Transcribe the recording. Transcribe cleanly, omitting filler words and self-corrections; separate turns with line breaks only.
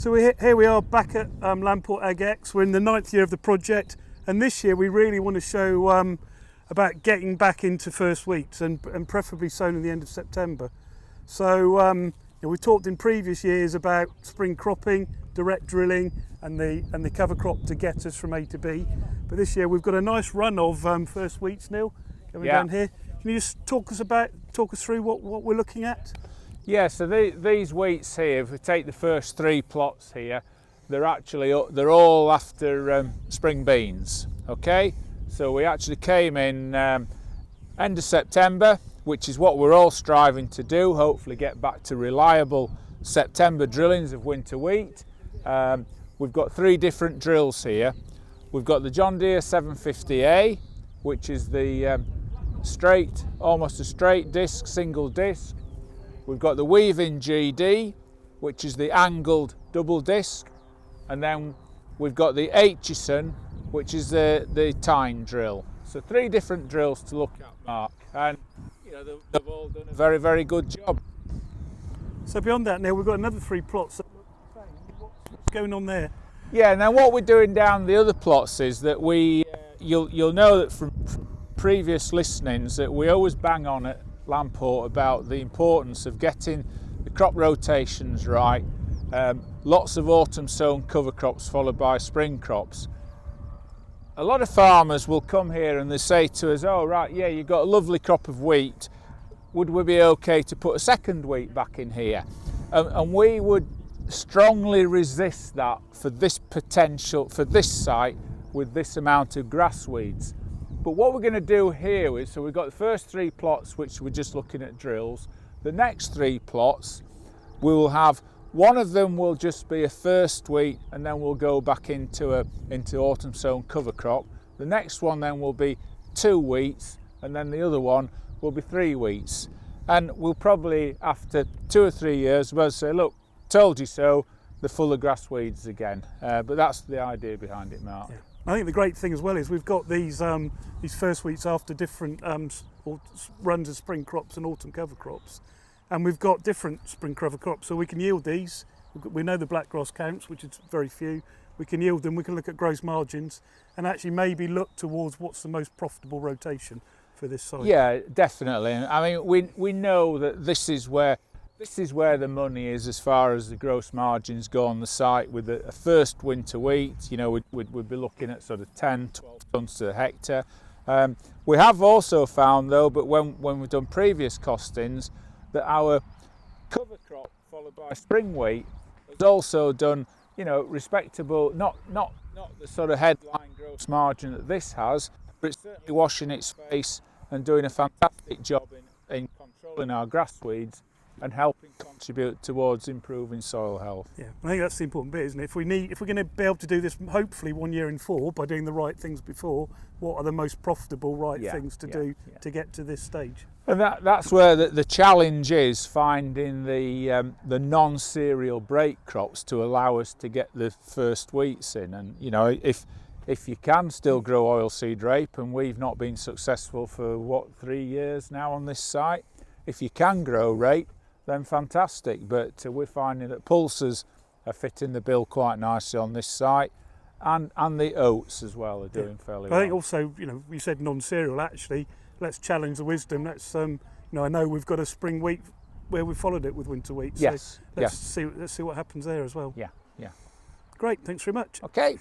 So here we are back at Lamport AgX. We're in the 9th year of the project, and this year we really want to show about getting back into first wheats and preferably sown in the end of September. So we talked in previous years about spring cropping, direct drilling and the cover crop to get us from A to B. But this year we've got a nice run of first wheats, Neil, coming down here. Can you just talk us through what we're looking at?
Yeah, so these wheats here, if we take the first 3 plots here, they're all after spring beans. Okay, so we actually came in end of September, which is what we're all striving to do, hopefully get back to reliable September drillings of winter wheat. We've got 3 different drills here. We've got the John Deere 750A, which is the almost a straight disc, single disc. We've got the Weaving GD, which is the angled double disc, and then we've got the Aitchison, which is the tine drill. So 3 different drills to look at, Mark, and they've all done a very, very good job.
So beyond that, now we've got another 3 plots. What's going on there?
Yeah, now what we're doing down the other plots is that you'll know that from previous listenings that we always bang on at Lamport about the importance of getting the crop rotations right. Lots of autumn sown cover crops followed by spring crops. A lot of farmers will come here and they say to us, oh right, yeah, you've got a lovely crop of wheat, would we be okay to put a second wheat back in here? And we would strongly resist that for this site with this amount of grass weeds. But what we're going to do here is, so we've got the first 3 plots which we're just looking at drills. The next 3 plots, we will have, one of them will just be a first wheat and then we'll go back into autumn sown cover crop. The next one then will be 2 wheats and then the other one will be 3 wheats. And we'll probably, after 2 or 3 years, we'll say, look, told you so, they're full of grass weeds again. But that's the idea behind it, Mark.
Yeah. I think the great thing as well is we've got these first wheats after different runs of spring crops and autumn cover crops, and we've got different spring cover crops, so we can yield these. We know the black grass counts, which is very few. We can yield them, we can look at gross margins and actually maybe look towards what's the most profitable rotation for this site.
Yeah, definitely. I mean, we know that this is where the money is as far as the gross margins go on the site. With a first winter wheat, we'd be looking at sort of 10, 12 tonnes to the hectare. We have also found though, but when we've done previous costings, that our cover crop followed by spring wheat has also done, respectable, not the sort of headline gross margin that this has, but it's certainly washing its face and doing a fantastic job in controlling our grass weeds and helping contribute towards improving soil health.
Yeah, I think that's the important bit, isn't it? If we're going to be able to do this, hopefully 1 year in 4 by doing the right things before, what are the most profitable things to do to get to this stage?
And that's where the challenge is, finding the non-cereal break crops to allow us to get the first wheats in. And if you can still grow oilseed rape, and we've not been successful for 3 years now on this site, if you can grow rape, then fantastic, but we're finding that pulses are fitting the bill quite nicely on this site, and the oats as well are doing fairly well.
I think also, you said non-cereal, actually, let's challenge the wisdom. Let's, I know we've got a spring wheat where we followed it with winter wheat, so let's see what happens there as well.
Yeah.
Great, thanks very much.
Okay.